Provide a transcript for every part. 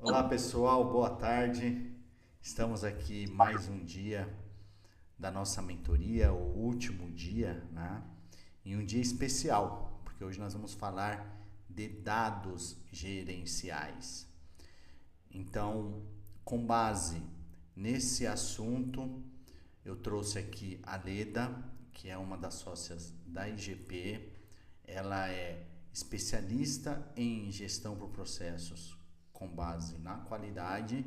Olá pessoal, boa tarde. Estamos aqui mais um dia da nossa mentoria, o último dia, né? E um dia especial, porque hoje nós vamos falar de dados gerenciais. Então, com base nesse assunto, eu trouxe aqui a Leda, que é uma das sócias da IGP. Ela é especialista em gestão por processos com base na qualidade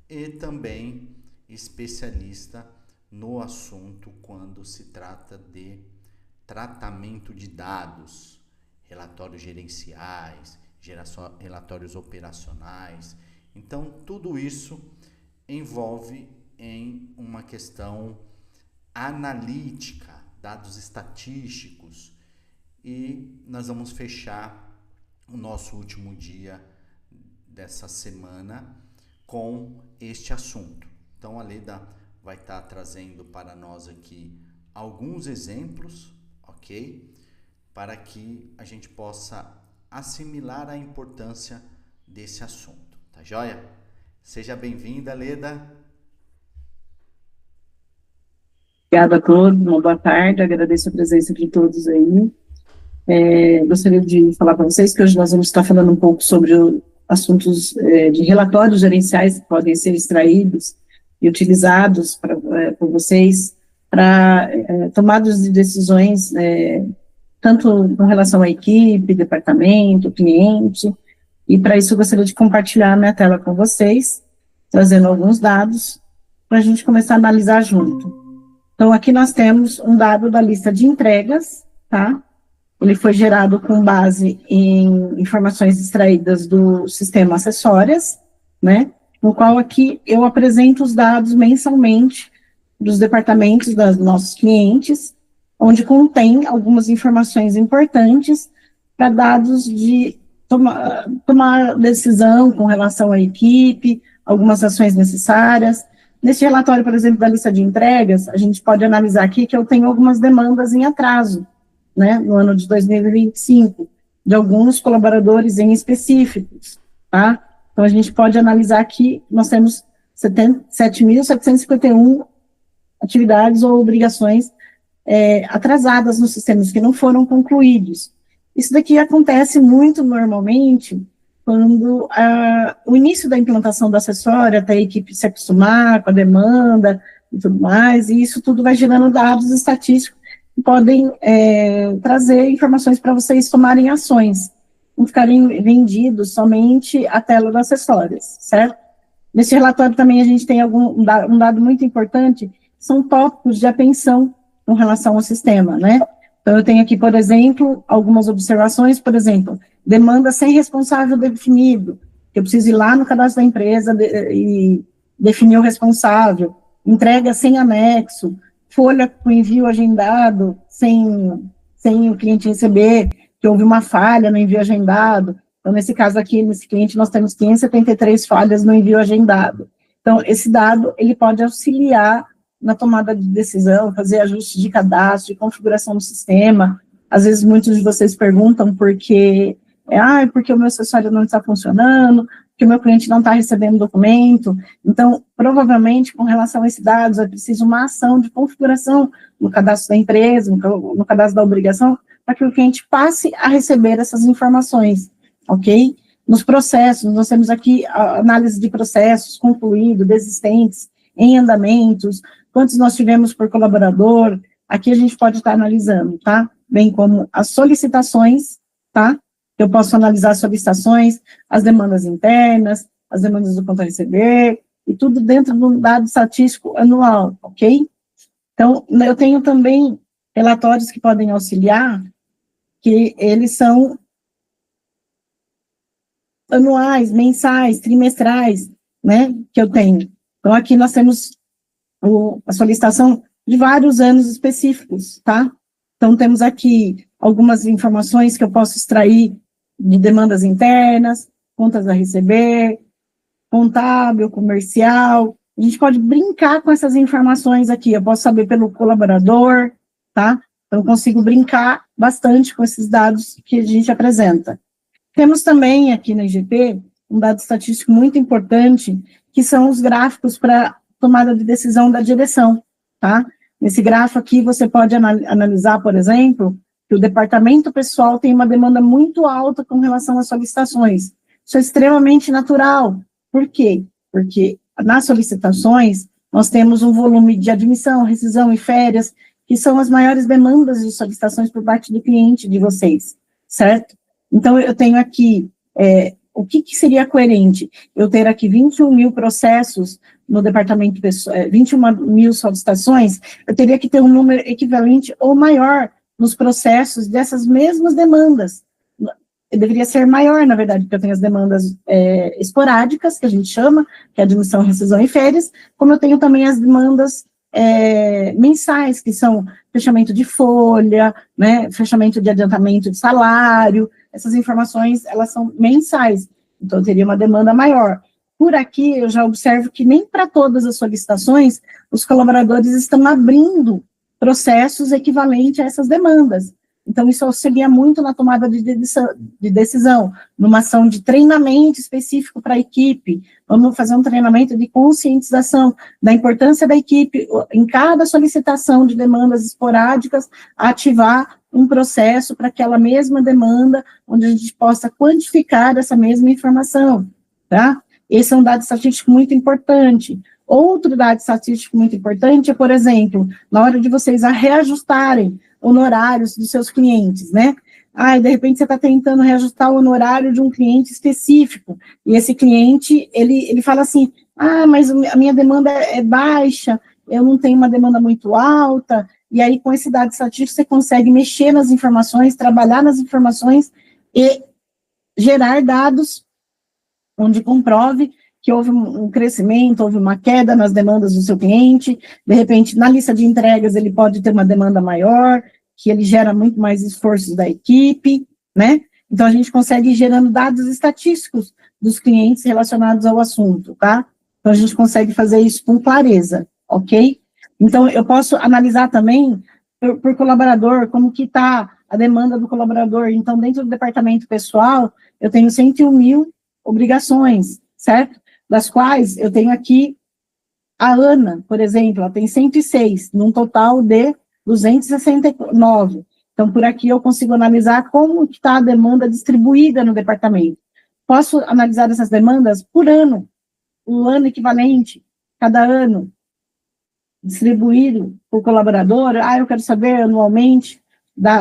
e também especialista no assunto quando se trata de tratamento de dados, relatórios gerenciais, relatórios operacionais. Então, tudo isso envolve em uma questão analítica, dados estatísticos, e nós vamos fechar o nosso último dia dessa semana com este assunto. Então a Leda vai estar trazendo para nós aqui alguns exemplos, ok? Para que a gente possa assimilar a importância desse assunto, tá joia? Seja bem-vinda, Leda. Obrigada a todos, uma boa tarde, agradeço a presença de todos aí. Gostaria de falar para vocês que hoje nós vamos estar falando um pouco sobre assuntos de relatórios gerenciais que podem ser extraídos e utilizados por vocês para tomadas de decisões, tanto com relação à equipe, departamento, cliente, e para isso eu gostaria de compartilhar a minha tela com vocês, trazendo alguns dados para a gente começar a analisar junto. Então, aqui nós temos um dado da lista de entregas, tá? Ele foi gerado com base em informações extraídas do sistema acessórias, né? No qual aqui eu apresento os dados mensalmente dos departamentos dos nossos clientes, onde contém algumas informações importantes para dados de tomar decisão com relação à equipe, algumas ações necessárias. Nesse relatório, por exemplo, da lista de entregas, a gente pode analisar aqui que eu tenho algumas demandas em atraso, né, no ano de 2025, de alguns colaboradores em específicos, tá? Então, a gente pode analisar aqui, nós temos 7.751 atividades ou obrigações atrasadas nos sistemas que não foram concluídos. Isso daqui acontece muito normalmente quando o início da implantação do acessório, até a equipe se acostumar com a demanda e tudo mais, e isso tudo vai gerando dados estatísticos que podem trazer informações para vocês tomarem ações, não ficarem vendidos somente a tela dos acessórios, certo? Nesse relatório também a gente tem um dado muito importante, são tópicos de atenção com relação ao sistema, né? Então, eu tenho aqui, por exemplo, algumas observações, por exemplo, demanda sem responsável definido, que eu preciso ir lá no cadastro da empresa e definir o responsável, entrega sem anexo, folha com envio agendado, sem o cliente receber, que houve uma falha no envio agendado. Então, nesse caso aqui, nesse cliente, nós temos 573 falhas no envio agendado. Então, esse dado, ele pode auxiliar na tomada de decisão, fazer ajustes de cadastro, de configuração do sistema. Às vezes, muitos de vocês perguntam porque o meu acessório não está funcionando, porque o meu cliente não está recebendo documento. Então, provavelmente, com relação a esses dados, é preciso uma ação de configuração no cadastro da empresa, no cadastro da obrigação, para que o cliente passe a receber essas informações, ok? Nos processos, nós temos aqui a análise de processos concluídos, desistentes, em andamentos, quantos nós tivemos por colaborador, aqui a gente pode estar analisando, tá? Bem como as solicitações, tá? Eu posso analisar as solicitações, as demandas internas, as demandas do conta a receber, e tudo dentro de um dado estatístico anual, ok? Então, eu tenho também relatórios que podem auxiliar, que eles são anuais, mensais, trimestrais, né, que eu tenho. Então, aqui nós temos a solicitação de vários anos específicos, tá? Então, temos aqui algumas informações que eu posso extrair de demandas internas, contas a receber, contábil, comercial. A gente pode brincar com essas informações aqui. Eu posso saber pelo colaborador, tá? Então, eu consigo brincar bastante com esses dados que a gente apresenta. Temos também aqui na IGP um dado estatístico muito importante, que são os gráficos para tomada de decisão da direção, tá? Nesse gráfico aqui, você pode analisar, por exemplo, que o departamento pessoal tem uma demanda muito alta com relação às solicitações. Isso é extremamente natural. Por quê? Porque nas solicitações, nós temos um volume de admissão, rescisão e férias, que são as maiores demandas de solicitações por parte do cliente de vocês, certo? Então, eu tenho aqui, o que seria coerente? Eu ter aqui 21 mil processos no departamento pessoal, 21 mil solicitações, eu teria que ter um número equivalente ou maior nos processos dessas mesmas demandas. Deveria ser maior, na verdade, porque eu tenho as demandas esporádicas, que a gente chama, que é admissão, rescisão e férias, como eu tenho também as demandas mensais, que são fechamento de folha, né, fechamento de adiantamento de salário, essas informações, elas são mensais, então eu teria uma demanda maior. Por aqui, eu já observo que nem para todas as solicitações, os colaboradores estão abrindo processos equivalentes a essas demandas. Então, isso auxilia muito na tomada de decisão, numa ação de treinamento específico para a equipe. Vamos fazer um treinamento de conscientização da importância da equipe, em cada solicitação de demandas esporádicas, ativar um processo para aquela mesma demanda, onde a gente possa quantificar essa mesma informação, tá? Esse é um dado estatístico muito importante. Outro dado estatístico muito importante é, por exemplo, na hora de vocês reajustarem honorários dos seus clientes, né? De repente você está tentando reajustar o honorário de um cliente específico, e esse cliente, ele fala assim, mas a minha demanda é baixa, eu não tenho uma demanda muito alta, e aí com esse dado estatístico você consegue mexer nas informações, trabalhar nas informações e gerar dados onde comprove que houve um crescimento, houve uma queda nas demandas do seu cliente, de repente, na lista de entregas, ele pode ter uma demanda maior, que ele gera muito mais esforços da equipe, né? Então, a gente consegue ir gerando dados estatísticos dos clientes relacionados ao assunto, tá? Então, a gente consegue fazer isso com clareza, ok? Então, eu posso analisar também, por colaborador, como que está a demanda do colaborador. Então, dentro do departamento pessoal, eu tenho 101 mil obrigações, certo? Das quais eu tenho aqui a Ana, por exemplo, ela tem 106, num total de 269. Então, por aqui eu consigo analisar como está a demanda distribuída no departamento. Posso analisar essas demandas por ano, um ano equivalente, cada ano, distribuído por colaborador. Eu quero saber anualmente,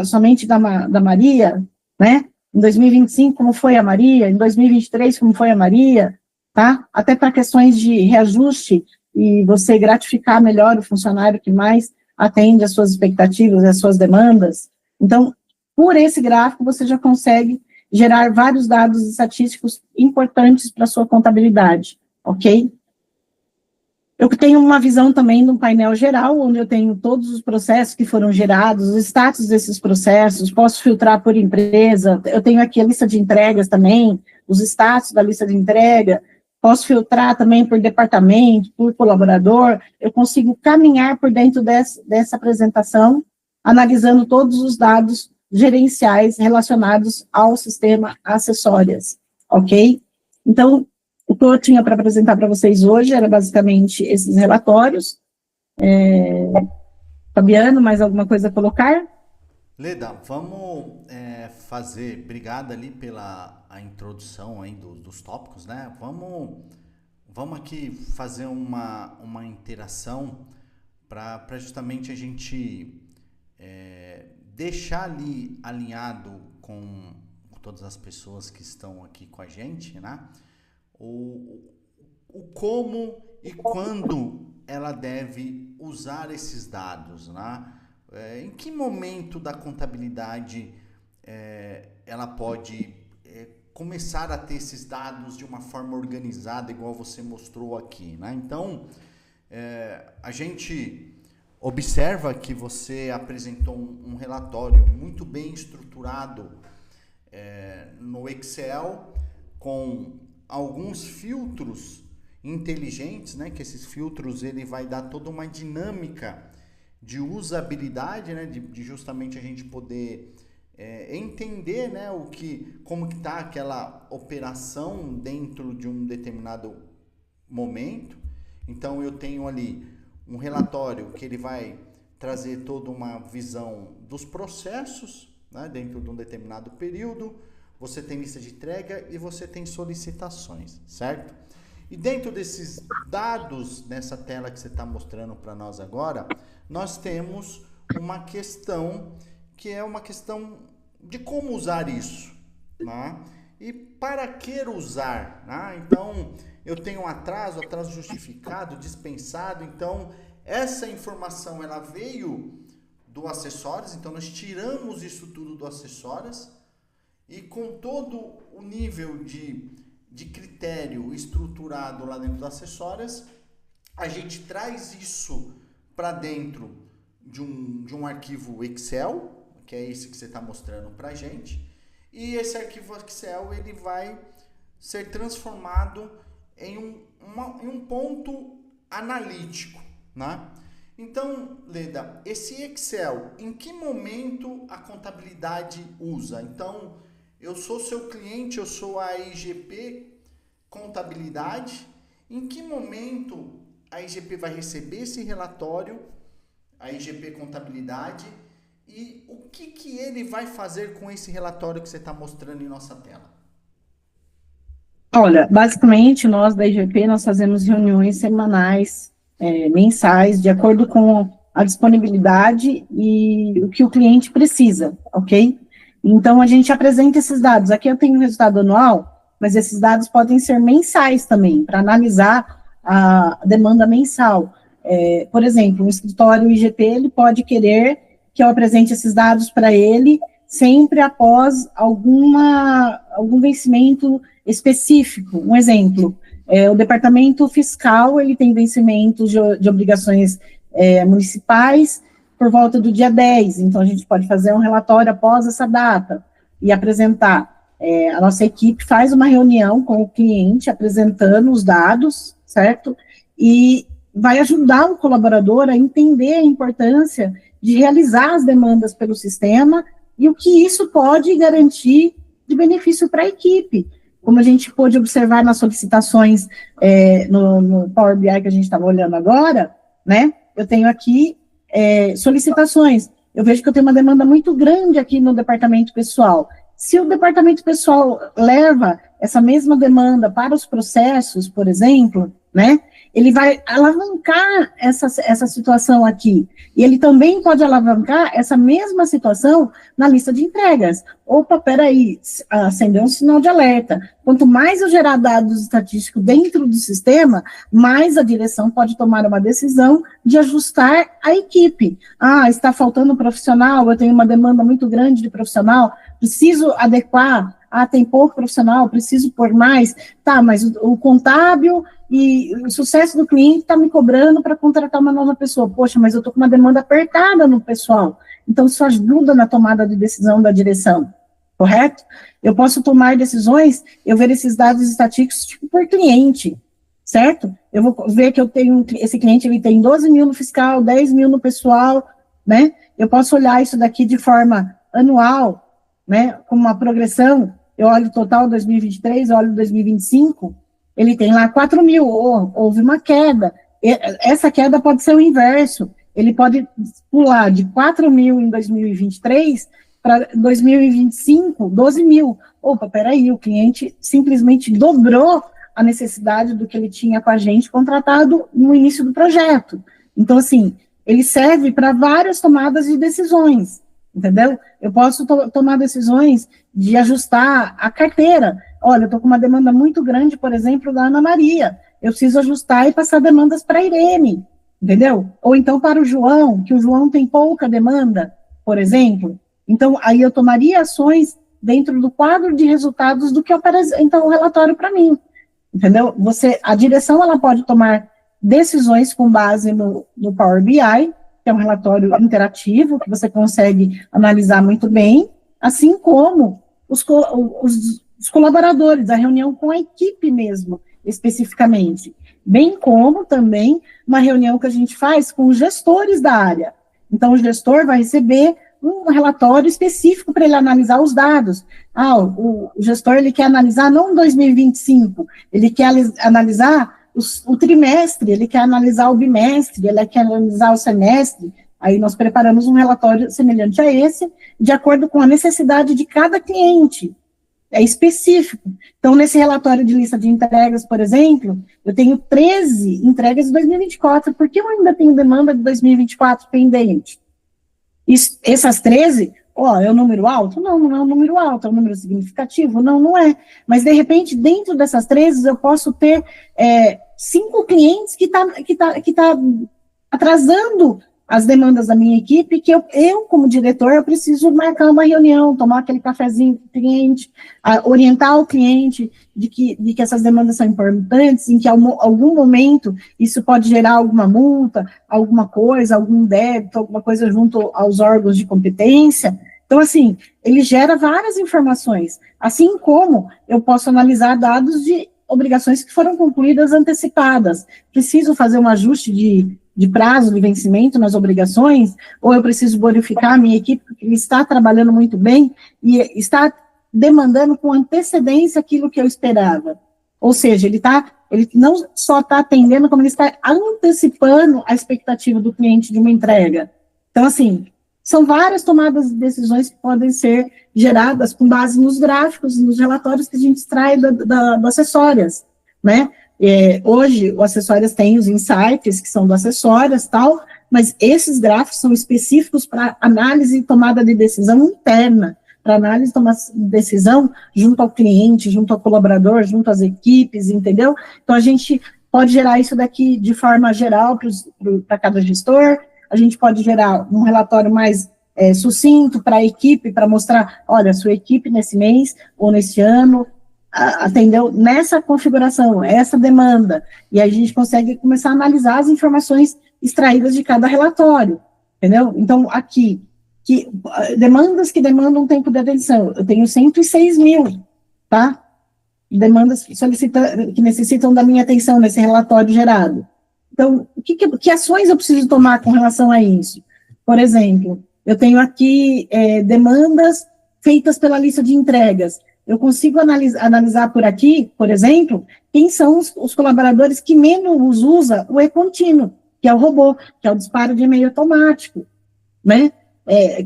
somente da Maria, né? Em 2025, como foi a Maria? Em 2023, como foi a Maria? Tá? Até para questões de reajuste e você gratificar melhor o funcionário que mais atende às suas expectativas e às suas demandas. Então, por esse gráfico, você já consegue gerar vários dados estatísticos importantes para a sua contabilidade, ok? Eu tenho uma visão também de um painel geral, onde eu tenho todos os processos que foram gerados, os status desses processos, posso filtrar por empresa, eu tenho aqui a lista de entregas também, os status da lista de entrega, posso filtrar também por departamento, por colaborador, eu consigo caminhar por dentro dessa apresentação, analisando todos os dados gerenciais relacionados ao sistema acessórias, ok? Então, o que eu tinha para apresentar para vocês hoje era basicamente esses relatórios. Fabiano, mais alguma coisa a colocar? Leda, vamos fazer, obrigado ali pela a introdução aí dos tópicos, né? Vamos aqui fazer uma interação para justamente a gente deixar ali alinhado com todas as pessoas que estão aqui com a gente, né? O como e quando ela deve usar esses dados, né? Em que momento da contabilidade ela pode começar a ter esses dados de uma forma organizada, igual você mostrou aqui, né? Então, a gente observa que você apresentou um relatório muito bem estruturado no Excel, com alguns filtros inteligentes, né? Que esses filtros ele vai dar toda uma dinâmica de usabilidade, né? De justamente a gente poder entender, né, como que está aquela operação dentro de um determinado momento. Então eu tenho ali um relatório que ele vai trazer toda uma visão dos processos, né, dentro de um determinado período. Você tem lista de entrega e você tem solicitações, certo? E dentro desses dados, nessa tela que você está mostrando para nós agora, nós temos uma questão que é uma questão de como usar isso, né? E para que usar, né? Então, eu tenho um atraso justificado, dispensado. Então, essa informação ela veio do acessórios, então nós tiramos isso tudo do acessórios e com todo o nível de critério estruturado lá dentro do acessórios, a gente traz isso para dentro de um arquivo Excel, que é esse que você está mostrando para a gente, e esse arquivo Excel ele vai ser transformado em um ponto analítico, né? Então, Leda, esse Excel, em que momento a contabilidade usa? Então, eu sou seu cliente, eu sou a IGP Contabilidade. Em que momento a IGP vai receber esse relatório, a IGP Contabilidade, e o que ele vai fazer com esse relatório que você está mostrando em nossa tela? Olha, basicamente, nós da IGP, nós fazemos reuniões semanais, mensais, de acordo com a disponibilidade e o que o cliente precisa, ok? Então, a gente apresenta esses dados. Aqui eu tenho um resultado anual, mas esses dados podem ser mensais também, para analisar a demanda mensal. Por exemplo, um escritório IGP, ele pode querer que eu apresente esses dados para ele sempre após algum vencimento específico. Um exemplo, o departamento fiscal, ele tem vencimentos de obrigações municipais por volta do dia 10, então a gente pode fazer um relatório após essa data e apresentar. A nossa equipe faz uma reunião com o cliente, apresentando os dados, certo? E vai ajudar o colaborador a entender a importância de realizar as demandas pelo sistema e o que isso pode garantir de benefício para a equipe. Como a gente pôde observar nas solicitações no Power BI que a gente estava olhando agora, né? Eu tenho aqui solicitações. Eu vejo que eu tenho uma demanda muito grande aqui no departamento pessoal. Se o departamento pessoal leva essa mesma demanda para os processos, por exemplo, né? Ele vai alavancar essa situação aqui. E ele também pode alavancar essa mesma situação na lista de entregas. Opa, peraí, acendeu um sinal de alerta. Quanto mais eu gerar dados estatísticos dentro do sistema, mais a direção pode tomar uma decisão de ajustar a equipe. Está faltando um profissional, eu tenho uma demanda muito grande de profissional, preciso adequar. Tem pouco profissional, preciso pôr mais. Tá, mas o contábil e o sucesso do cliente está me cobrando para contratar uma nova pessoa. Poxa, mas eu estou com uma demanda apertada no pessoal. Então, isso ajuda na tomada de decisão da direção, correto? Eu posso tomar decisões, eu ver esses dados estatísticos tipo, por cliente, certo? Eu vou ver que eu tenho, esse cliente ele tem 12 mil no fiscal, 10 mil no pessoal, né? Eu posso olhar isso daqui de forma anual, né? Com uma progressão. Eu olho o total 2023, eu olho 2025, ele tem lá 4 mil, houve uma queda. Essa queda pode ser o inverso. Ele pode pular de 4 mil em 2023 para 2025, 12 mil. Opa, peraí, o cliente simplesmente dobrou a necessidade do que ele tinha com a gente contratado no início do projeto. Então, assim, ele serve para várias tomadas de decisões, entendeu? Eu posso tomar decisões de ajustar a carteira. Olha, eu estou com uma demanda muito grande, por exemplo, da Ana Maria. Eu preciso ajustar e passar demandas para a Irene, entendeu? Ou então para o João, que o João tem pouca demanda, por exemplo. Então, aí eu tomaria ações dentro do quadro de resultados do que apresenta o relatório para mim, entendeu? A direção, ela pode tomar decisões com base no Power BI, que é um relatório interativo, que você consegue analisar muito bem, assim como os colaboradores, a reunião com a equipe mesmo, especificamente, bem como também uma reunião que a gente faz com os gestores da área. Então, o gestor vai receber um relatório específico para ele analisar os dados. O gestor ele quer analisar não 2025, ele quer analisar o trimestre, ele quer analisar o bimestre, ele quer analisar o semestre. Aí nós preparamos um relatório semelhante a esse, de acordo com a necessidade de cada cliente. É específico. Então, nesse relatório de lista de entregas, por exemplo, eu tenho 13 entregas de 2024, porque eu ainda tenho demanda de 2024 pendente. Essas 13, é um número alto? Não, não é um número alto, é um número significativo? Não, não é. Mas, de repente, dentro dessas 13, eu posso ter 5 clientes que tá atrasando as demandas da minha equipe, que eu como diretor, eu preciso marcar uma reunião, tomar aquele cafezinho com o cliente, orientar o cliente de que essas demandas são importantes, em que algum momento isso pode gerar alguma multa, alguma coisa, algum débito, alguma coisa junto aos órgãos de competência. Então, assim, ele gera várias informações, assim como eu posso analisar dados de obrigações que foram concluídas antecipadas. Preciso fazer um ajuste de prazo de vencimento nas obrigações, ou eu preciso bonificar a minha equipe, porque ele está trabalhando muito bem e está demandando com antecedência aquilo que eu esperava. Ou seja, ele não só está atendendo, como ele está antecipando a expectativa do cliente de uma entrega. Então, assim, são várias tomadas de decisões que podem ser geradas com base nos gráficos, nos relatórios que a gente extrai do Acessórias, né? Hoje, o Acessórias tem os insights, que são do Acessórias, tal, mas esses gráficos são específicos para análise e tomada de decisão interna, para análise e tomada de decisão junto ao cliente, junto ao colaborador, junto às equipes, entendeu? Então, a gente pode gerar isso daqui de forma geral para cada gestor, a gente pode gerar um relatório mais sucinto para a equipe, para mostrar, olha, sua equipe nesse mês ou nesse ano atendeu nessa configuração, essa demanda, e aí a gente consegue começar a analisar as informações extraídas de cada relatório, entendeu? Então, aqui, demandas que demandam tempo de atenção, eu tenho 106 mil, tá? Demandas que necessitam da minha atenção nesse relatório gerado. Então, que ações eu preciso tomar com relação a isso? Por exemplo, eu tenho aqui demandas feitas pela lista de entregas. Eu consigo analisar por aqui, por exemplo, quem são os colaboradores que menos usa o e-contínuo, que é o robô, que é o disparo de e-mail automático, né?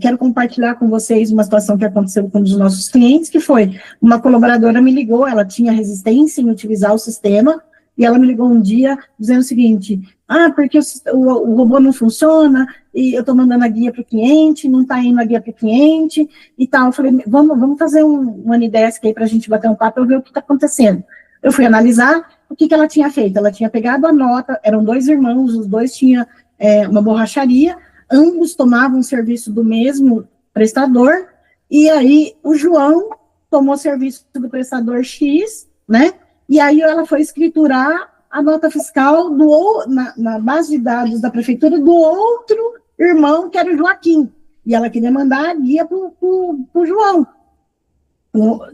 Quero compartilhar com vocês uma situação que aconteceu com um dos nossos clientes, que foi, uma colaboradora me ligou, ela tinha resistência em utilizar o sistema, e ela me ligou um dia dizendo o seguinte, porque o robô não funciona, e eu estou mandando a guia para o cliente, não está indo a guia para o cliente, e tal. Eu falei, vamos fazer um Anidesk aí para a gente bater um papo e ver o que está acontecendo. Eu fui analisar o que ela tinha feito. Ela tinha pegado a nota, eram 2 irmãos, os 2 tinham uma borracharia, ambos tomavam serviço do mesmo prestador, e aí o João tomou serviço do prestador X, né? E aí ela foi escriturar a nota fiscal na base de dados da prefeitura do outro irmão, que era o Joaquim. E ela queria mandar a guia para o João,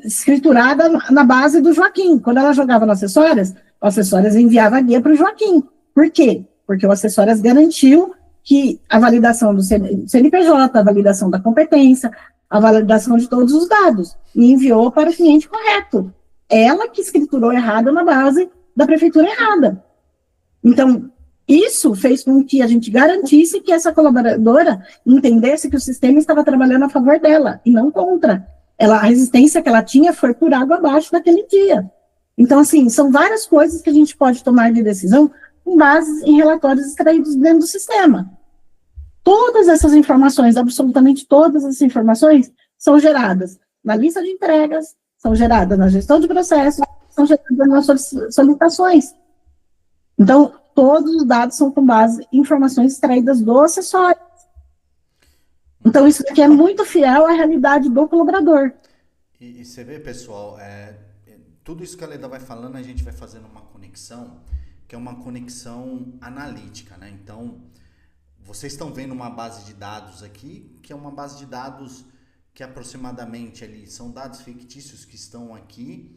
escriturada na base do Joaquim. Quando ela jogava no Acessórias, o Acessórias enviava a guia para o Joaquim. Por quê? Porque o Acessórias garantiu que a validação do CNPJ, a validação da competência, a validação de todos os dados, e enviou para o cliente correto. Ela que escriturou errado na base da prefeitura errada. Então, isso fez com que a gente garantisse que essa colaboradora entendesse que o sistema estava trabalhando a favor dela, e não contra. A resistência que ela tinha foi por água abaixo naquele dia. Então, assim, são várias coisas que a gente pode tomar de decisão com base em relatórios extraídos dentro do sistema. Todas essas informações, absolutamente todas essas informações, são geradas na lista de entregas, são geradas na gestão de processos, são geradas nas solicitações. Então, todos os dados são com base em informações extraídas do acessório. Então, isso aqui é muito fiel à realidade do colaborador. E você vê, pessoal, tudo isso que a Leda vai falando, a gente vai fazendo uma conexão, que é uma conexão analítica, né? Então, vocês estão vendo uma base de dados aqui, que é uma base de dados que aproximadamente ali são dados fictícios que estão aqui,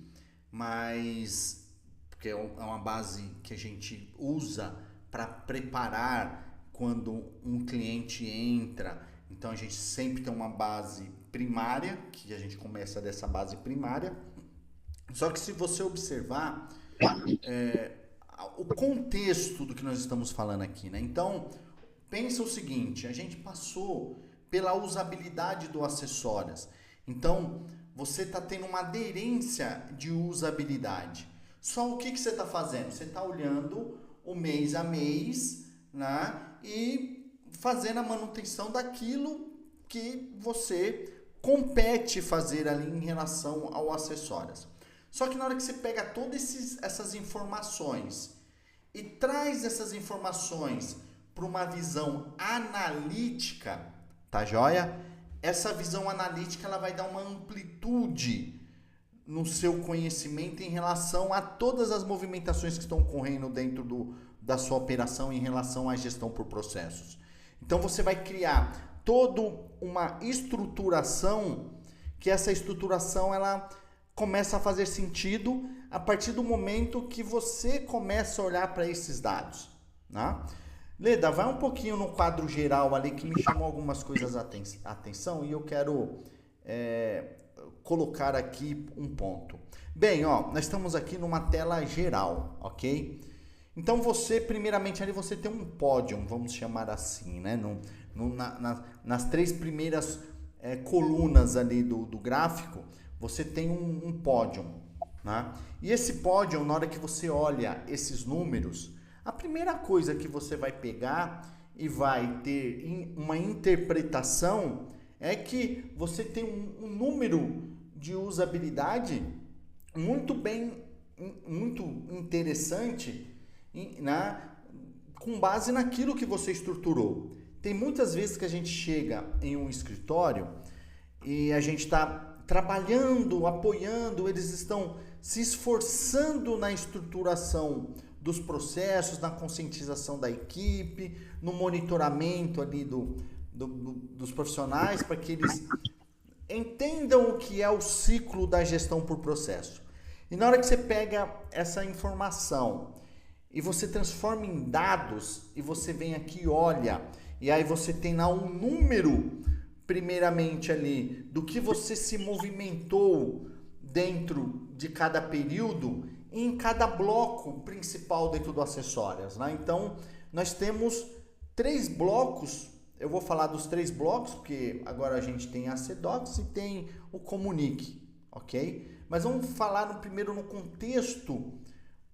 mas porque é uma base que a gente usa para preparar quando um cliente entra Então a gente sempre tem uma base primária, que a gente começa dessa base primária. Só que se você observar o contexto do que nós estamos falando aqui, né? Então, pensa o seguinte, a gente passou pela usabilidade do acessórios. Então, você está tendo uma aderência de usabilidade. Só o que você está fazendo? Você está olhando o mês a mês, né? E fazendo a manutenção daquilo que você compete fazer ali em relação ao acessórios. Só que na hora que você pega todas essas informações e traz essas informações para uma visão analítica, tá joia? Essa visão analítica ela vai dar uma amplitude no seu conhecimento em relação a todas as movimentações que estão ocorrendo dentro da sua operação em relação à gestão por processos. Então você vai criar toda uma estruturação, que essa estruturação ela começa a fazer sentido a partir do momento que você começa a olhar para esses dados, né? Leda, vai um pouquinho no quadro geral ali que me chamou algumas coisas a atenção e eu quero colocar aqui um ponto. Bem, ó, nós estamos aqui numa tela geral, ok? Então você, primeiramente ali você tem um pódio, vamos chamar assim, né? Nas três primeiras colunas ali do gráfico, você tem um pódio, né? E esse pódio, na hora que você olha esses números, a primeira coisa que você vai pegar e vai ter uma interpretação é que você tem um número de usabilidade muito interessante, né? Com base naquilo que você estruturou. Tem muitas vezes que a gente chega em um escritório e a gente está trabalhando, apoiando, eles estão se esforçando na estruturação dos processos, na conscientização da equipe, no monitoramento ali dos profissionais, para que eles entendam o que é o ciclo da gestão por processo. E na hora que você pega essa informação e você transforma em dados, e você vem aqui e olha, e aí você tem lá um número, primeiramente ali, do que você se movimentou dentro de cada período, em cada bloco principal dentro do acessórios, né? Então, nós temos 3 blocos, eu vou falar dos 3 blocos, porque agora a gente tem a CDOCS e tem o Comunique, ok? Mas vamos falar primeiro no contexto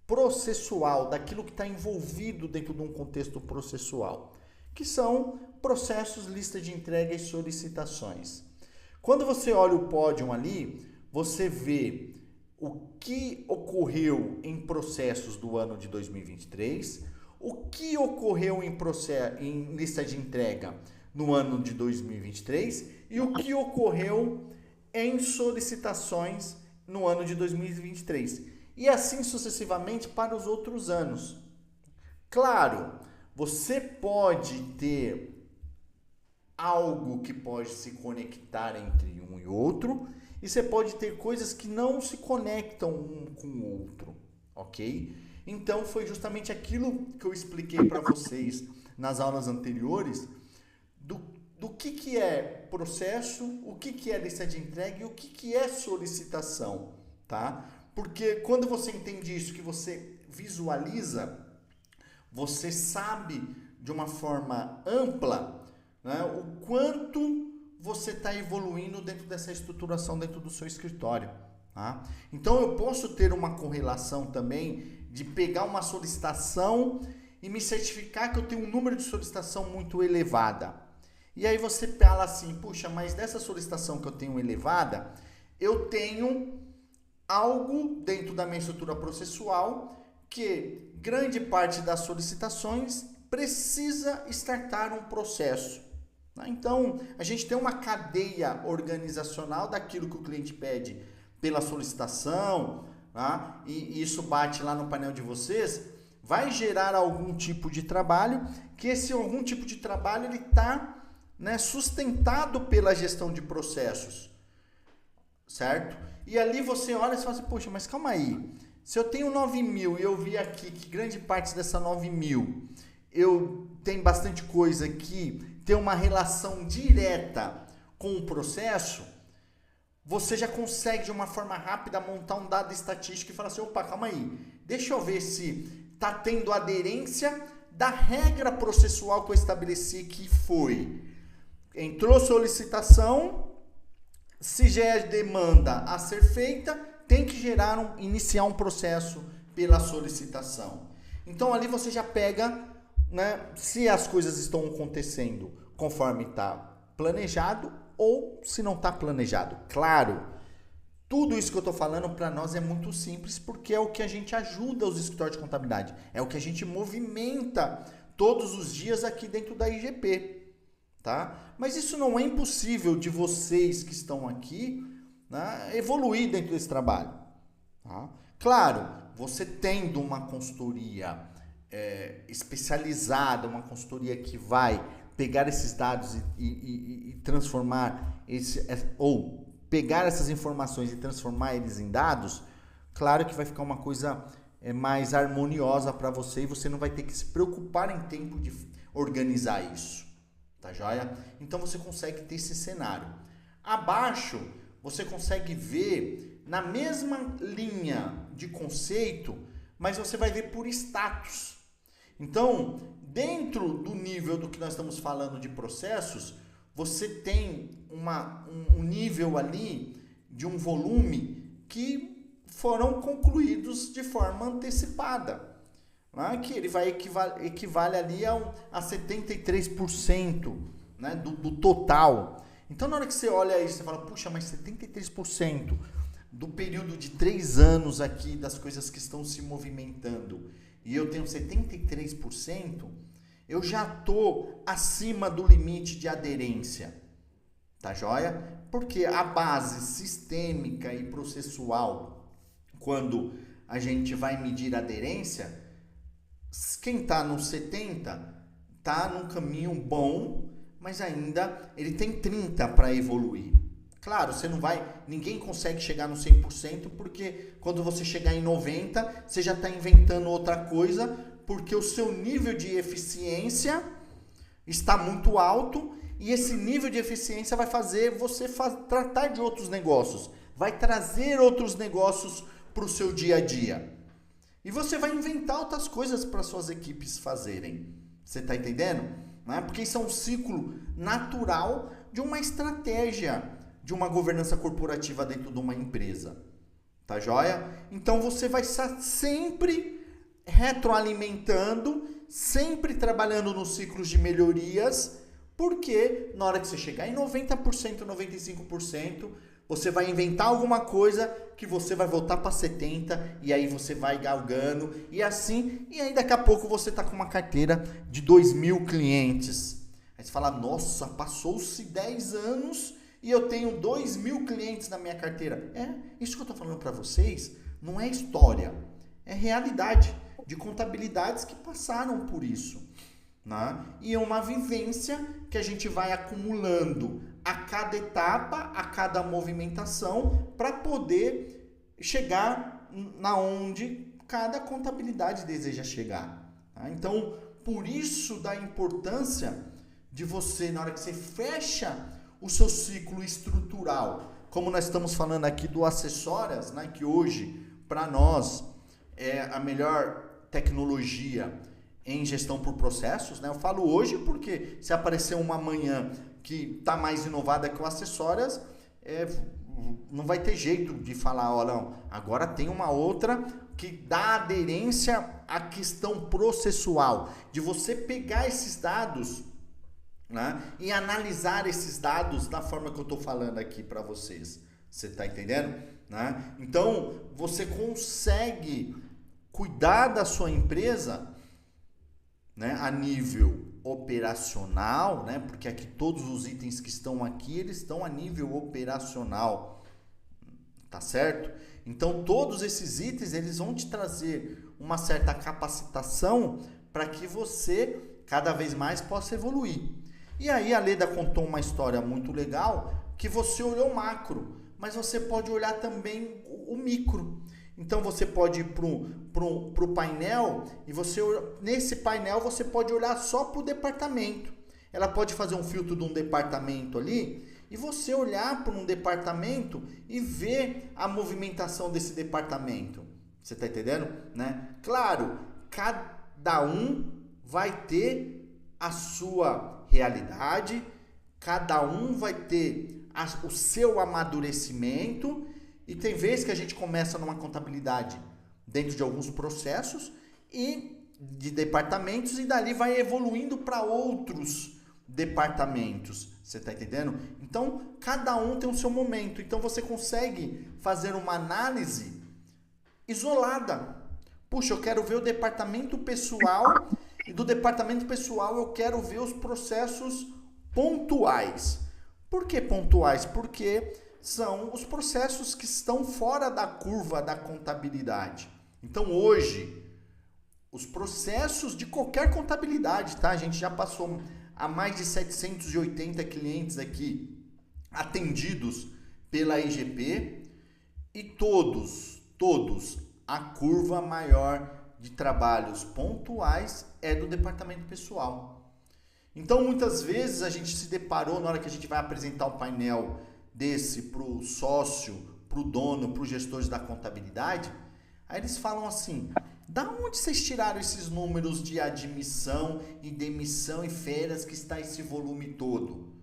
processual, daquilo que está envolvido dentro de um contexto processual, que são processos, lista de entrega e solicitações. Quando você olha o pódio ali, você vê o que ocorreu em processos do ano de 2023, o que ocorreu em lista de entrega no ano de 2023 e o que ocorreu em solicitações no ano de 2023. E assim sucessivamente para os outros anos. Claro, você pode ter algo que pode se conectar entre um e outro, e você pode ter coisas que não se conectam um com o outro, ok? Então foi justamente aquilo que eu expliquei para vocês nas aulas anteriores, do que é processo, o que é lista de entrega e o que é solicitação, tá? Porque quando você entende isso, que você visualiza, você sabe de uma forma ampla, né, o quanto você está evoluindo dentro dessa estruturação dentro do seu escritório. Tá? Então eu posso ter uma correlação também de pegar uma solicitação e me certificar que eu tenho um número de solicitação muito elevada. E aí você fala assim, puxa, mas dessa solicitação que eu tenho elevada, eu tenho algo dentro da minha estrutura processual que grande parte das solicitações precisa startar um processo. Então, a gente tem uma cadeia organizacional daquilo que o cliente pede pela solicitação, tá? E isso bate lá no painel de vocês, vai gerar algum tipo de trabalho, que esse algum tipo de trabalho ele está, né, sustentado pela gestão de processos, certo? E ali você olha e fala assim, poxa, mas calma aí, se eu tenho 9.000 e eu vi aqui que grande parte dessa 9.000 tem bastante coisa que tem uma relação direta com o processo, você já consegue de uma forma rápida montar um dado estatístico e falar assim, opa, calma aí, deixa eu ver se está tendo aderência da regra processual que eu estabeleci, que foi, entrou solicitação, se já é demanda a ser feita, tem que iniciar um processo pela solicitação. Então ali você já pega, né, se as coisas estão acontecendo conforme está planejado ou se não está planejado. Claro, tudo isso que eu estou falando para nós é muito simples, porque é o que a gente ajuda os escritórios de contabilidade, é o que a gente movimenta todos os dias aqui dentro da IGP, tá? Mas isso não é impossível de vocês que estão aqui, né, evoluir dentro desse trabalho, tá? Claro, você tendo uma consultoria especializada, uma consultoria que vai pegar esses dados e transformar ou pegar essas informações e transformar eles em dados, claro que vai ficar uma coisa mais harmoniosa para você e você não vai ter que se preocupar em tempo de organizar isso, tá joia? Então você consegue ter esse cenário. Abaixo você consegue ver na mesma linha de conceito, mas você vai ver por status. Então, dentro do nível do que nós estamos falando de processos, você tem um nível ali de um volume que foram concluídos de forma antecipada, né? Que ele vai equivale ali a 73%, né? do total. Então, na hora que você olha isso, você fala, puxa, mas 73% do período de 3 anos aqui das coisas que estão se movimentando e eu tenho 73%, eu já estou acima do limite de aderência, tá joia? Porque a base sistêmica e processual, quando a gente vai medir a aderência, quem está no 70 está num caminho bom, mas ainda ele tem 30 para evoluir. Claro, ninguém consegue chegar no 100%, porque quando você chegar em 90, você já está inventando outra coisa, porque o seu nível de eficiência está muito alto e esse nível de eficiência vai fazer você tratar de outros negócios, vai trazer outros negócios para o seu dia a dia. E você vai inventar outras coisas para suas equipes fazerem. Você está entendendo? Não é? Porque isso é um ciclo natural de uma estratégia de uma governança corporativa dentro de uma empresa. Tá joia? Então você vai estar sempre retroalimentando, sempre trabalhando nos ciclos de melhorias, porque na hora que você chegar em 90%, 95%, você vai inventar alguma coisa que você vai voltar para 70% e aí você vai galgando e assim, e aí daqui a pouco você está com uma carteira de 2.000 clientes. Aí você fala, nossa, passou-se 10 anos e eu tenho 2.000 clientes na minha carteira. Isso que eu estou falando para vocês não é história, é realidade de contabilidades que passaram por isso, né? E é uma vivência que a gente vai acumulando a cada etapa, a cada movimentação, para poder chegar na onde cada contabilidade deseja chegar, tá? Então, por isso da importância de você, na hora que você fecha o seu ciclo estrutural, como nós estamos falando aqui do acessórias, né, que hoje, para nós, é a melhor tecnologia em gestão por processos, né? Eu falo hoje porque se aparecer uma amanhã que está mais inovada que o acessórias, não vai ter jeito de falar, ó, não, agora tem uma outra que dá aderência à questão processual, de você pegar esses dados, né, e analisar esses dados da forma que eu estou falando aqui para vocês. Você está entendendo? Né? Então, você consegue cuidar da sua empresa, né, a nível operacional, né, porque aqui todos os itens que estão aqui, eles estão a nível operacional, tá certo? Então, todos esses itens, eles vão te trazer uma certa capacitação para que você, cada vez mais, possa evoluir. E aí a Leda contou uma história muito legal, que você olhou o macro, mas você pode olhar também o micro. Então você pode ir pro painel e nesse painel você pode olhar só para o departamento. Ela pode fazer um filtro de um departamento ali e você olhar para um departamento e ver a movimentação desse departamento. Você está entendendo? Né? Claro, cada um vai ter a sua realidade, cada um vai ter o seu amadurecimento, e tem vezes que a gente começa numa contabilidade dentro de alguns processos e de departamentos e dali vai evoluindo para outros departamentos. Você está entendendo? Então, cada um tem o seu momento. Então, você consegue fazer uma análise isolada. Puxa, eu quero ver o departamento pessoal e do departamento pessoal eu quero ver os processos pontuais. Por que pontuais? Porque são os processos que estão fora da curva da contabilidade. Então, hoje, os processos de qualquer contabilidade, tá? A gente já passou a mais de 780 clientes aqui atendidos pela IGP e todos, a curva maior de trabalhos pontuais é do departamento pessoal. Então, muitas vezes a gente se deparou na hora que a gente vai apresentar um painel desse para o sócio, para o dono, para os gestores da contabilidade, aí eles falam assim: da onde vocês tiraram esses números de admissão e demissão e férias que está esse volume todo?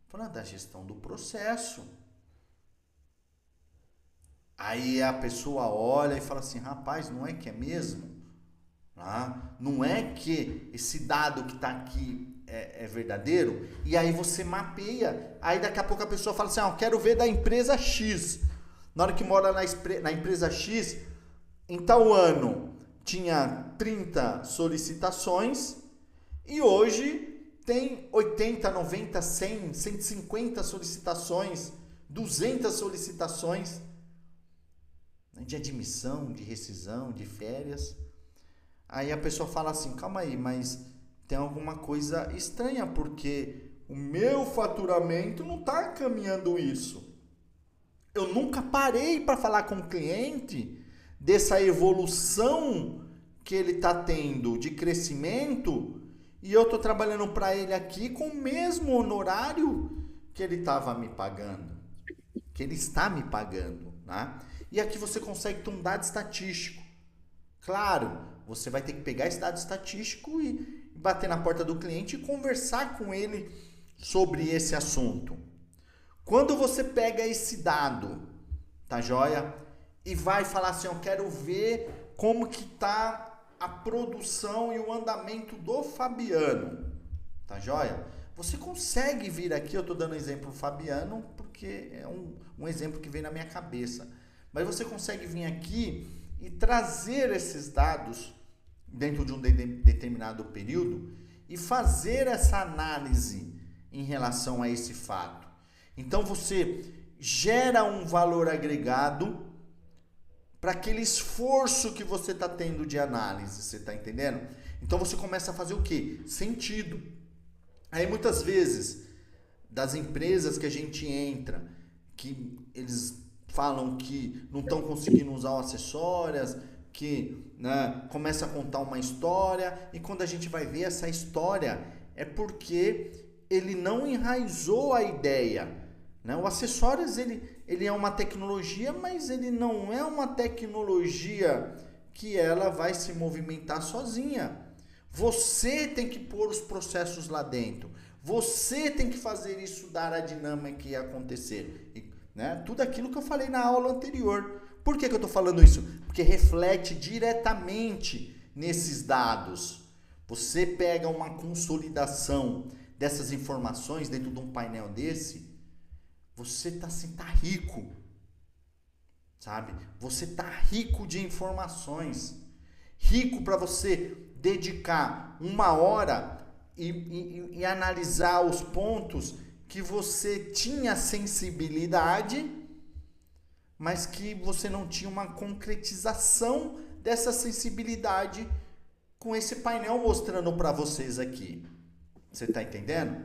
Falando da gestão do processo. Aí a pessoa olha e fala assim: rapaz, não é que é mesmo? Não é que esse dado que está aqui é verdadeiro? E aí você mapeia. Aí daqui a pouco a pessoa fala assim: eu quero ver da empresa X. Na hora que mora na empresa X, em tal ano tinha 30 solicitações e hoje tem 80, 90, 100, 150 solicitações, 200 solicitações de admissão, de rescisão, de férias. Aí a pessoa fala assim: calma aí, mas tem alguma coisa estranha, porque o meu faturamento não está caminhando isso. Eu nunca parei para falar com o cliente dessa evolução que ele está tendo de crescimento e eu estou trabalhando para ele aqui com o mesmo honorário que ele estava me pagando, que ele está me pagando, né? E aqui você consegue ter um dado estatístico. Claro, você vai ter que pegar esse dado estatístico e bater na porta do cliente e conversar com ele sobre esse assunto. Quando você pega esse dado, tá joia? E vai falar assim: eu quero ver como que tá a produção e o andamento do Fabiano, tá joia? Você consegue vir aqui, eu tô dando exemplo Fabiano porque é um exemplo que vem na minha cabeça, mas você consegue vir aqui e trazer esses dados dentro de um determinado período e fazer essa análise em relação a esse fato. Então você gera um valor agregado para aquele esforço que você está tendo de análise, você está entendendo? Então você começa a fazer o quê? Sentido. Aí muitas vezes, das empresas que a gente entra, que eles falam que não estão conseguindo usar o acessórias, que, né, começa a contar uma história, e quando a gente vai ver essa história, é porque ele não enraizou a ideia, né? O acessórios ele é uma tecnologia, mas ele não é uma tecnologia que ela vai se movimentar sozinha. Você tem que pôr os processos lá dentro, você tem que fazer isso dar a dinâmica e acontecer, né? Tudo aquilo que eu falei na aula anterior. Por que eu estou falando isso? Porque reflete diretamente nesses dados. Você pega uma consolidação dessas informações dentro de um painel desse, você tá rico, sabe? Você tá rico de informações, rico para você dedicar 1 hora e analisar os pontos que você tinha sensibilidade, mas que você não tinha uma concretização dessa sensibilidade com esse painel mostrando para vocês aqui. Você está entendendo?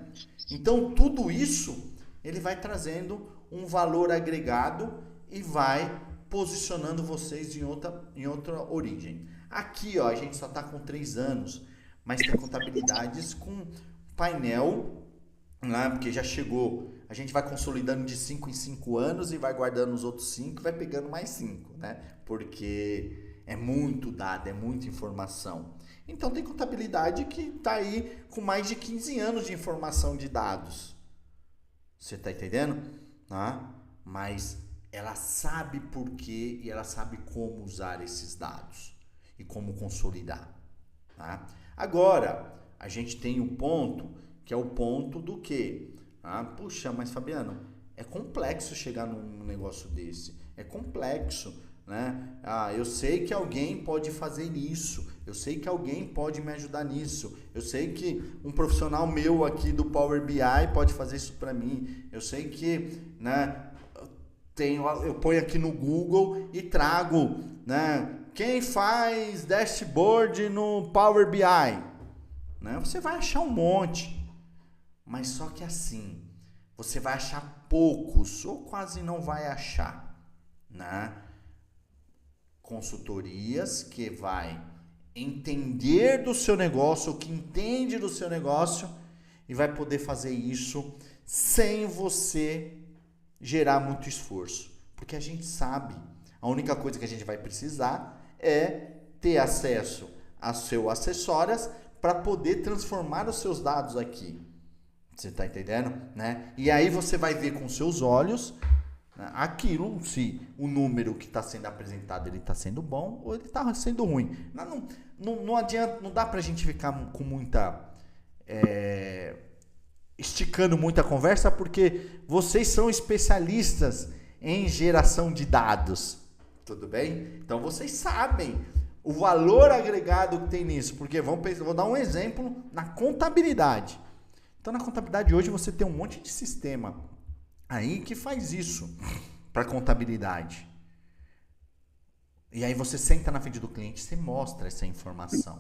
Então, tudo isso, ele vai trazendo um valor agregado e vai posicionando vocês em outra origem. Aqui, ó, a gente só está com 3 anos, mas tem contabilidades com painel, né, porque já chegou. A gente vai consolidando de 5 em 5 anos e vai guardando os outros 5 e vai pegando mais 5, né? Porque é muito dado, é muita informação. Então tem contabilidade que está aí com mais de 15 anos de informação de dados. Você está entendendo? Tá? Mas ela sabe por quê e ela sabe como usar esses dados e como consolidar. Tá? Agora, a gente tem um ponto que é o ponto do quê? Puxa, mas Fabiano, é complexo chegar num negócio desse. É complexo, né? Eu sei que alguém pode fazer isso. Eu sei que alguém pode me ajudar nisso. Eu sei que um profissional meu aqui do Power BI pode fazer isso para mim. Eu sei que, né, eu ponho aqui no Google e trago, né, quem faz dashboard no Power BI, né? Você vai achar um monte. Mas só que assim, você vai achar poucos ou quase não vai achar, né? Consultorias que vai entender do seu negócio, ou que entende do seu negócio e vai poder fazer isso sem você gerar muito esforço. Porque a gente sabe, a única coisa que a gente vai precisar é ter acesso às seus acessórios para poder transformar os seus dados aqui. Você está entendendo? Né? E aí você vai ver com seus olhos, né, aquilo, se o número que está sendo apresentado ele está sendo bom ou ele está sendo ruim. Não adianta, não dá para a gente ficar com muita... esticando muita conversa, porque vocês são especialistas em geração de dados. Tudo bem? Então vocês sabem o valor agregado que tem nisso. Porque vou dar um exemplo na contabilidade. Então, na contabilidade hoje você tem um monte de sistema aí que faz isso para contabilidade. E aí você senta na frente do cliente, você mostra essa informação.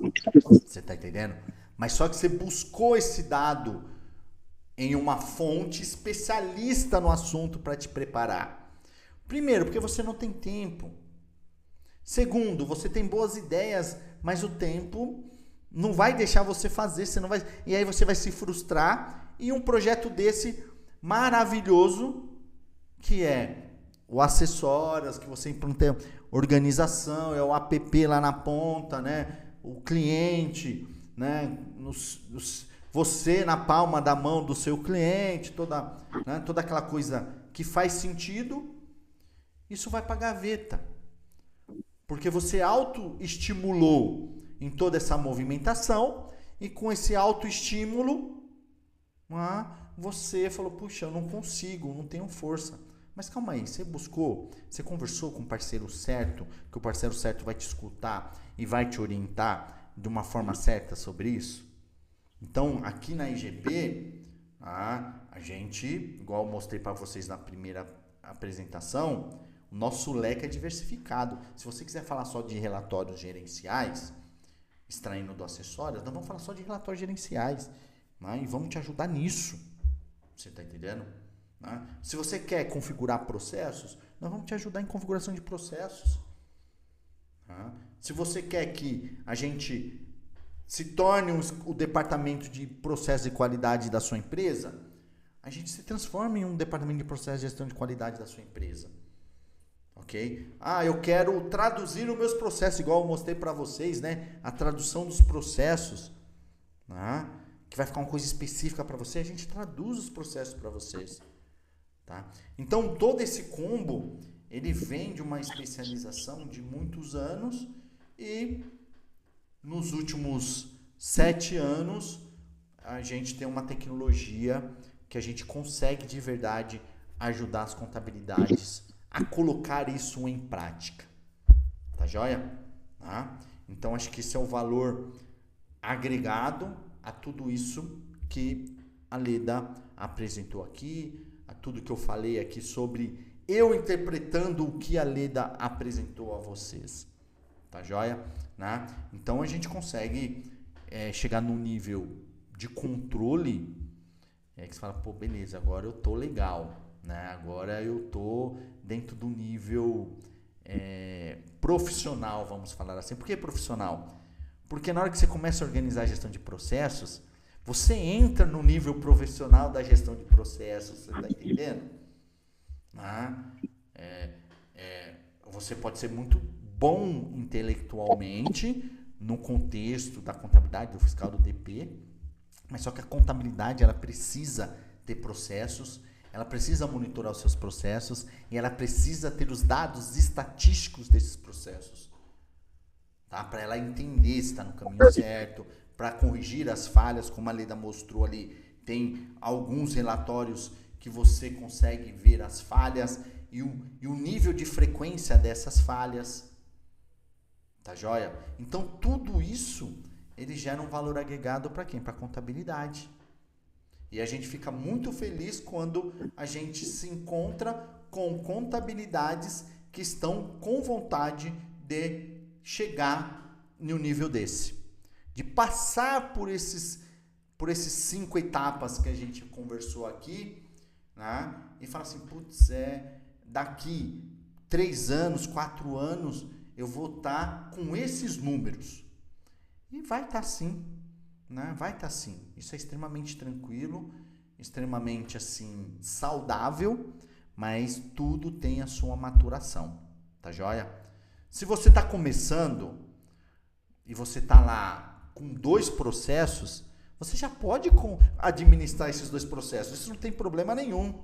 Você está entendendo? Mas só que você buscou esse dado em uma fonte especialista no assunto para te preparar. Primeiro, porque você não tem tempo. Segundo, você tem boas ideias, mas o tempo não vai deixar você fazer, você não vai, e aí você vai se frustrar. E um projeto desse maravilhoso, que é o acessórios, que você implementa organização, é o app lá na ponta, né? O cliente, né? Você na palma da mão do seu cliente, toda aquela coisa que faz sentido, isso vai para a gaveta. Porque você autoestimulou em toda essa movimentação e com esse autoestímulo, você falou, puxa, eu não consigo, não tenho força. Mas calma aí, você buscou, você conversou com o parceiro certo, que o parceiro certo vai te escutar e vai te orientar de uma forma certa sobre isso? Então, aqui na IGP, a gente, igual eu mostrei para vocês na primeira apresentação, o nosso leque é diversificado. Se você quiser falar só de relatórios gerenciais, extraindo do acessório, nós vamos falar só de relatórios gerenciais, né? E vamos te ajudar nisso. Você está entendendo? Né? Se você quer configurar processos, nós vamos te ajudar em configuração de processos. Né? Se você quer que a gente se torne o departamento de processo de qualidade da sua empresa, a gente se transforma em um departamento de processo de gestão de qualidade da sua empresa. Ok? Eu quero traduzir os meus processos, igual eu mostrei para vocês, né? A tradução dos processos, né? Que vai ficar uma coisa específica para você, a gente traduz os processos para vocês. Tá? Então, todo esse combo, ele vem de uma especialização de muitos anos e nos últimos 7 anos a gente tem uma tecnologia que a gente consegue de verdade ajudar as contabilidades a colocar isso em prática. Tá joia? Tá? Então, acho que esse é o valor agregado a tudo isso que a Leda apresentou aqui, a tudo que eu falei aqui sobre eu interpretando o que a Leda apresentou a vocês. Tá joia? Né? Então, a gente consegue chegar num nível de controle que você fala, pô, beleza, agora eu tô legal. Né? Agora eu tô dentro do nível profissional, vamos falar assim. Por que profissional? Porque na hora que você começa a organizar a gestão de processos, você entra no nível profissional da gestão de processos, você está entendendo? Você pode ser muito bom intelectualmente no contexto da contabilidade, do fiscal, do DP, mas só que a contabilidade ela precisa ter processos, ela precisa monitorar os seus processos e ela precisa ter os dados estatísticos desses processos, tá? Para ela entender se está no caminho certo, para corrigir as falhas, como a Leda mostrou ali. Tem alguns relatórios que você consegue ver as falhas e o nível de frequência dessas falhas. Tá joia? Então, tudo isso, ele gera um valor agregado para quem? Para a contabilidade. E a gente fica muito feliz quando a gente se encontra com contabilidades que estão com vontade de chegar no nível desse. De passar por esses 5 etapas que a gente conversou aqui, né? E falar assim, putz, daqui 3 anos, 4 anos, eu vou estar com esses números. E vai estar sim, né? Vai estar sim. Isso é extremamente tranquilo, extremamente assim, saudável, mas tudo tem a sua maturação, tá joia? Se você está começando e você está lá com 2 processos, você já pode administrar esses 2 processos. Isso não tem problema nenhum.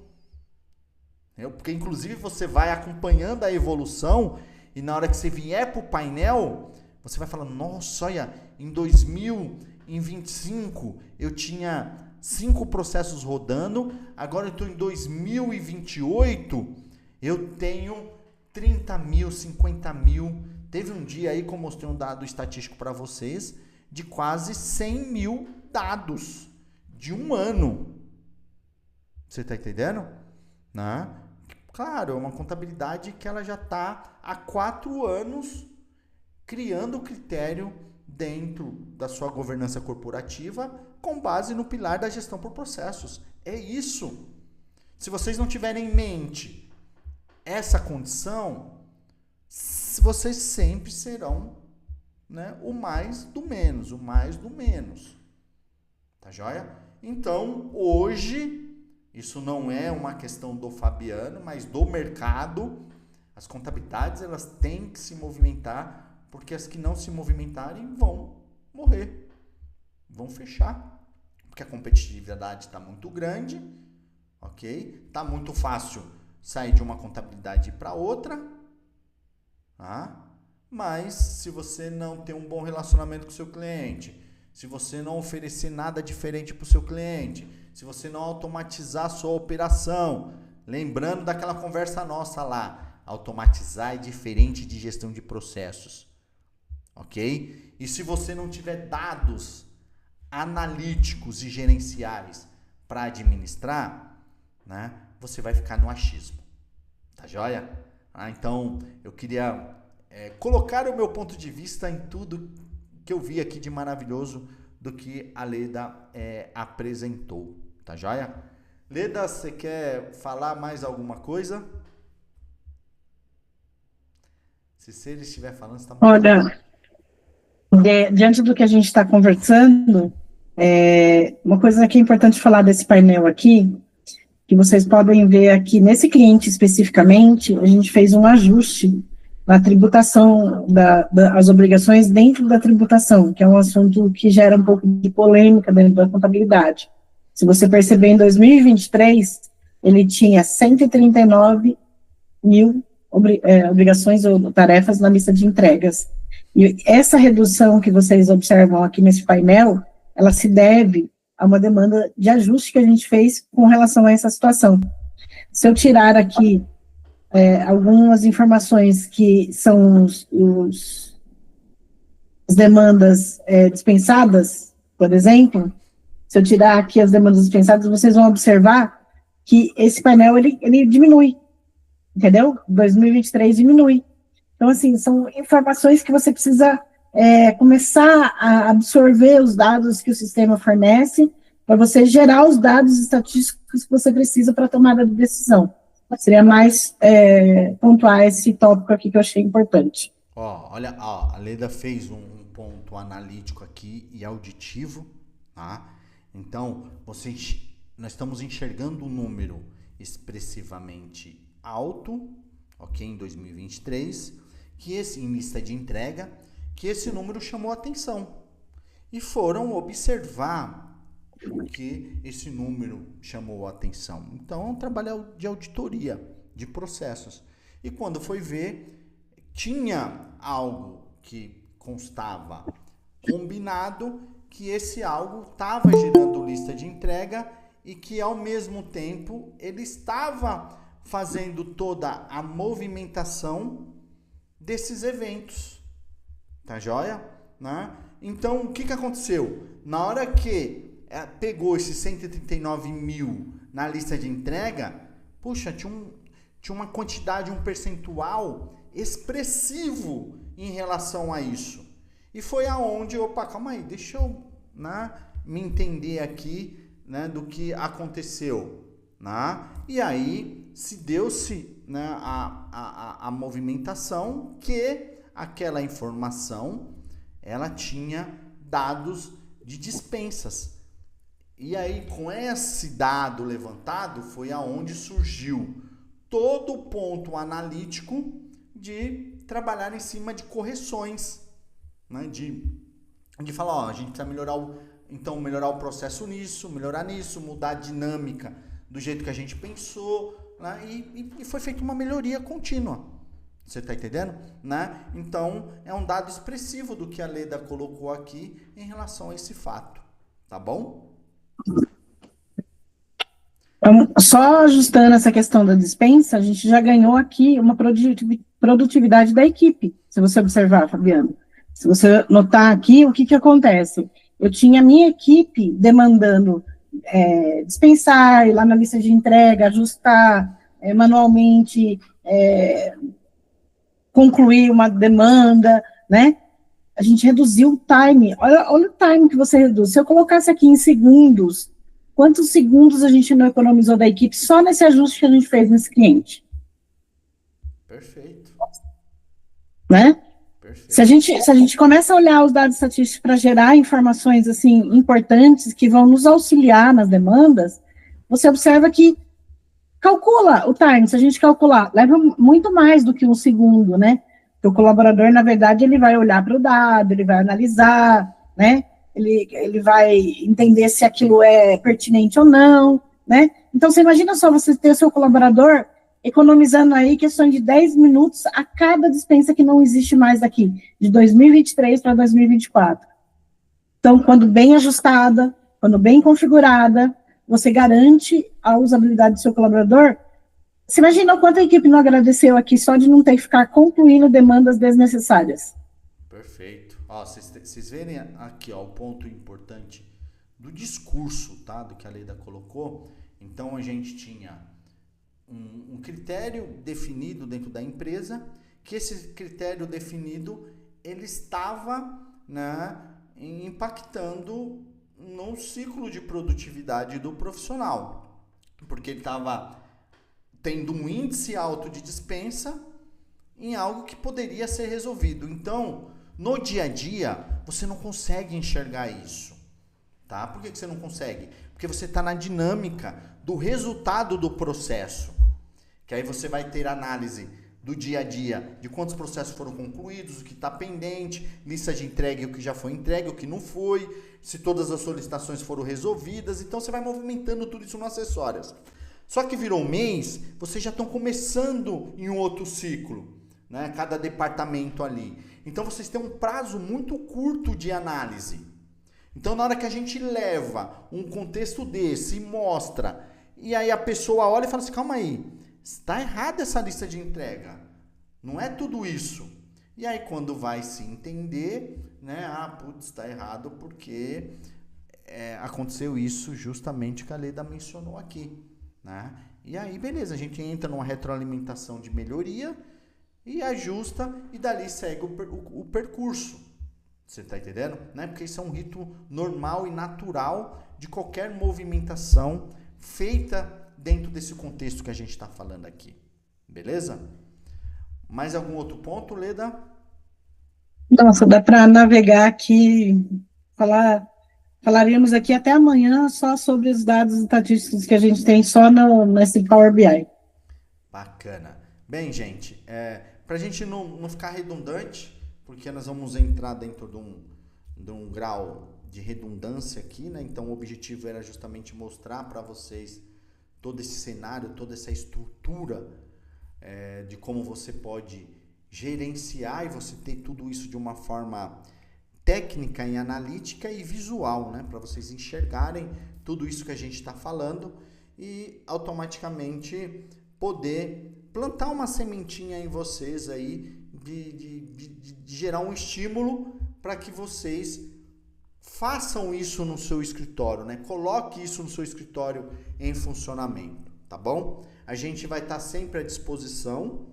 Porque, inclusive, você vai acompanhando a evolução e na hora que você vier para o painel, você vai falar, nossa, olha, em 2025 eu tinha 5 processos rodando, agora eu estou em 2028, eu tenho 30 mil, 50 mil. Teve um dia aí que eu mostrei um dado estatístico para vocês de quase 100 mil dados de um ano. Você está entendendo? Né? Claro, é uma contabilidade que ela já está há 4 anos criando critério dentro da sua governança corporativa com base no pilar da gestão por processos. É isso. Se vocês não tiverem em mente essa condição, vocês sempre serão, né, o mais do menos, Tá joia? Então, hoje, isso não é uma questão do Fabiano, mas do mercado. As contabilidades, elas têm que se movimentar, porque as que não se movimentarem vão morrer, vão fechar, porque a competitividade está muito grande, ok? Está muito fácil sair de uma contabilidade para outra, tá? Mas se você não tem um bom relacionamento com o seu cliente, se você não oferecer nada diferente para o seu cliente, se você não automatizar a sua operação, lembrando daquela conversa nossa lá, automatizar é diferente de gestão de processos, ok? E se você não tiver dados analíticos e gerenciais para administrar, né, você vai ficar no achismo, tá joia? Então, eu queria colocar o meu ponto de vista em tudo que eu vi aqui de maravilhoso do que a Leda apresentou, tá joia? Leda, você quer falar mais alguma coisa? Se ele estiver falando, você está muito... Olha, diante do que a gente está conversando, uma coisa que é importante falar desse painel aqui, que vocês podem ver aqui, nesse cliente especificamente, a gente fez um ajuste na tributação, das obrigações dentro da tributação, que é um assunto que gera um pouco de polêmica dentro da contabilidade. Se você perceber, em 2023, ele tinha 139 mil obrigações ou tarefas na lista de entregas. E essa redução que vocês observam aqui nesse painel, ela se deve a uma demanda de ajuste que a gente fez com relação a essa situação. Se eu tirar aqui algumas informações que são as demandas dispensadas, por exemplo, se eu tirar aqui as demandas dispensadas, vocês vão observar que esse painel, ele diminui, entendeu? 2023 diminui. Então, assim, são informações que você precisa começar a absorver os dados que o sistema fornece para você gerar os dados estatísticos que você precisa para a tomada de decisão. Seria mais pontuar esse tópico aqui que eu achei importante. Olha, a Leda fez um ponto analítico aqui e auditivo, tá? Então, nós estamos enxergando um número expressivamente alto, ok, em 2023, em lista de entrega, que esse número chamou atenção. E foram observar o que esse número chamou a atenção. Então, é um trabalho de auditoria de processos. E quando foi ver, tinha algo que constava combinado, que esse algo estava gerando lista de entrega e que, ao mesmo tempo, ele estava fazendo toda a movimentação desses eventos. Tá joia? Né? Então, o que aconteceu? Na hora que pegou esses 139 mil na lista de entrega, puxa, tinha uma quantidade, um percentual expressivo em relação a isso. E foi aonde, calma aí, deixa eu me entender aqui do que aconteceu. E aí se deu-se a movimentação que aquela informação ela tinha dados de dispensas. E aí, com esse dado levantado, foi aonde surgiu todo o ponto analítico de trabalhar em cima de correções, de falar, a gente precisa melhorar o processo nisso, mudar a dinâmica do jeito que a gente pensou, e foi feita uma melhoria contínua. Você está entendendo? Então, é um dado expressivo do que a Leda colocou aqui em relação a esse fato. Tá bom? Só ajustando essa questão da dispensa, a gente já ganhou aqui uma produtividade da equipe, se você observar, Fabiano. Se você notar aqui, o que acontece? Eu tinha a minha equipe demandando dispensar, ir lá na lista de entrega, ajustar manualmente, concluir uma demanda, né? A gente reduziu o time. Olha o time que você reduz. Se eu colocasse aqui em segundos, quantos segundos a gente não economizou da equipe só nesse ajuste que a gente fez nesse cliente? Perfeito. Né? Perfeito. Se a gente começa a olhar os dados estatísticos para gerar informações assim importantes que vão nos auxiliar nas demandas, você observa que calcula o time. Se a gente calcular, leva muito mais do que um segundo, né? O colaborador, na verdade, ele vai olhar para o dado, ele vai analisar, né? Ele vai entender se aquilo é pertinente ou não, né? Então, você imagina só você ter o seu colaborador economizando aí questão de 10 minutos a cada dispensa que não existe mais daqui, de 2023 para 2024. Então, quando bem ajustada, quando bem configurada, você garante a usabilidade do seu colaborador. Você imagina o quanto a equipe não agradeceu aqui só de não ter que ficar concluindo demandas desnecessárias. Perfeito. Vocês verem aqui o ponto importante do discurso, tá? Do que a Leda colocou. Então, a gente tinha um critério definido dentro da empresa, que esse critério definido, ele estava impactando no ciclo de produtividade do profissional, porque ele estava tendo um índice alto de dispensa em algo que poderia ser resolvido. Então, no dia a dia, você não consegue enxergar isso, tá? Por que você não consegue? Porque você está na dinâmica do resultado do processo, que aí você vai ter análise do dia a dia, de quantos processos foram concluídos, o que está pendente, lista de entrega, o que já foi entregue, o que não foi, se todas as solicitações foram resolvidas. Então, você vai movimentando tudo isso nas acessórias. Só que virou um mês, vocês já estão começando em um outro ciclo, né? Cada departamento ali. Então, vocês têm um prazo muito curto de análise. Então, na hora que a gente leva um contexto desse e mostra, e aí a pessoa olha e fala assim, calma aí, está errada essa lista de entrega. Não é tudo isso. E aí, quando vai se entender, está errado porque aconteceu isso justamente que a Leda mencionou aqui. Né? E aí, beleza, a gente entra numa retroalimentação de melhoria e ajusta e dali segue o percurso. Você está entendendo? Né? Porque isso é um rito normal e natural de qualquer movimentação feita dentro desse contexto que a gente está falando aqui. Beleza? Mais algum outro ponto, Leda? Nossa, dá para navegar aqui, falaríamos aqui até amanhã só sobre os dados estatísticos que a gente tem só nesse Power BI. Bacana. Bem, gente, para a gente não ficar redundante, porque nós vamos entrar dentro de um grau de redundância aqui, né? Então o objetivo era justamente mostrar para vocês todo esse cenário, toda essa estrutura de como você pode gerenciar e você ter tudo isso de uma forma técnica e analítica e visual, né? Para vocês enxergarem tudo isso que a gente está falando e automaticamente poder plantar uma sementinha em vocês aí de gerar um estímulo para que vocês façam isso no seu escritório, né? Coloque isso no seu escritório em funcionamento, tá bom? A gente vai estar sempre à disposição,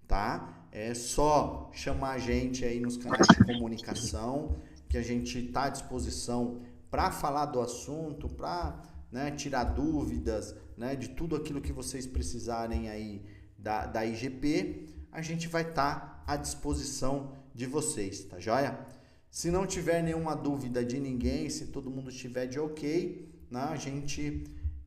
tá? É só chamar a gente aí nos canais de comunicação, que a gente está à disposição para falar do assunto, para, né, tirar dúvidas, né, de tudo aquilo que vocês precisarem aí da IGP, a gente vai estar à disposição de vocês, tá joia? Se não tiver nenhuma dúvida de ninguém, se todo mundo estiver de ok, né, a gente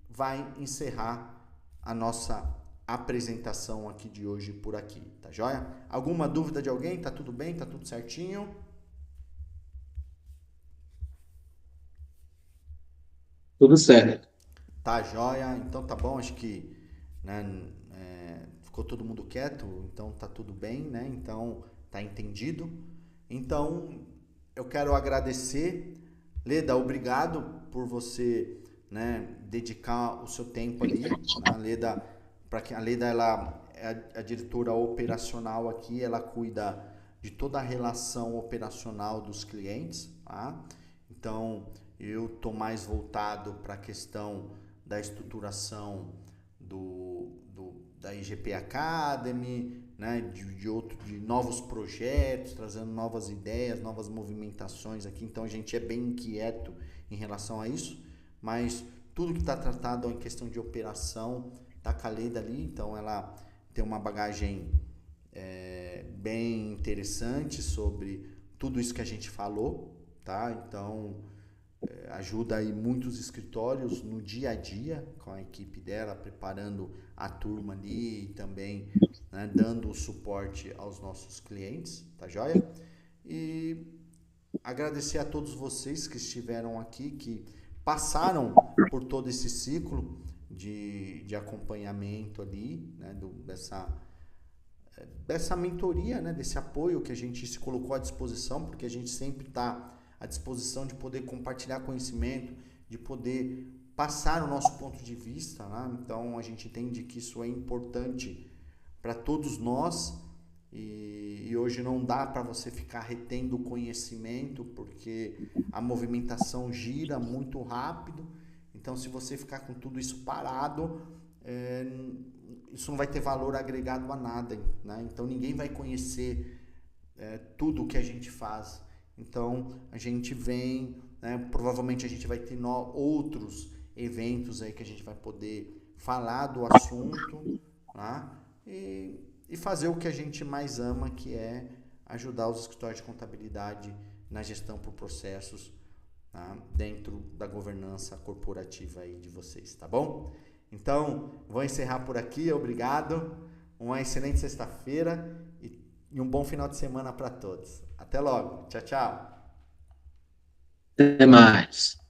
vai encerrar a nossa apresentação aqui de hoje por aqui, tá joia? Alguma dúvida de alguém? Tá tudo bem? Tá tudo certinho? Tudo certo. Tá joia? Então tá bom, acho que, né, ficou todo mundo quieto, então tá tudo bem, né? Então tá entendido. Então eu quero agradecer, Leda, obrigado por você, né, dedicar o seu tempo ali. A Leda, ela é a diretora operacional aqui, ela cuida de toda a relação operacional dos clientes, tá? Então eu tô mais voltado para a questão da estruturação da IGP Academy, né, de novos projetos, trazendo novas ideias, novas movimentações aqui. Então a gente é bem inquieto em relação a isso, mas tudo que está tratado em questão de operação está com a Leda ali, então ela tem uma bagagem bem interessante sobre tudo isso que a gente falou, tá? Então ajuda aí muitos escritórios no dia a dia com a equipe dela, preparando a turma ali e também, né, dando o suporte aos nossos clientes, tá joia? E agradecer a todos vocês que estiveram aqui, que passaram por todo esse ciclo de acompanhamento ali, né, dessa mentoria, né, desse apoio que a gente se colocou à disposição, porque a gente sempre está à disposição de poder compartilhar conhecimento, de poder passar o nosso ponto de vista, né? Então a gente entende que isso é importante para todos nós e hoje não dá para você ficar retendo conhecimento, porque a movimentação gira muito rápido. Então se você ficar com tudo isso parado, isso não vai ter valor agregado a nada, né? Então ninguém vai conhecer tudo o que a gente faz. Então a gente vem, né, provavelmente a gente vai ter outros eventos aí que a gente vai poder falar do assunto, tá? E fazer o que a gente mais ama, que é ajudar os escritórios de contabilidade na gestão por processos, tá? Dentro da governança corporativa aí de vocês, tá bom? Então, vou encerrar por aqui, obrigado, uma excelente sexta-feira e um bom final de semana para todos. Até logo, tchau, tchau. Até mais.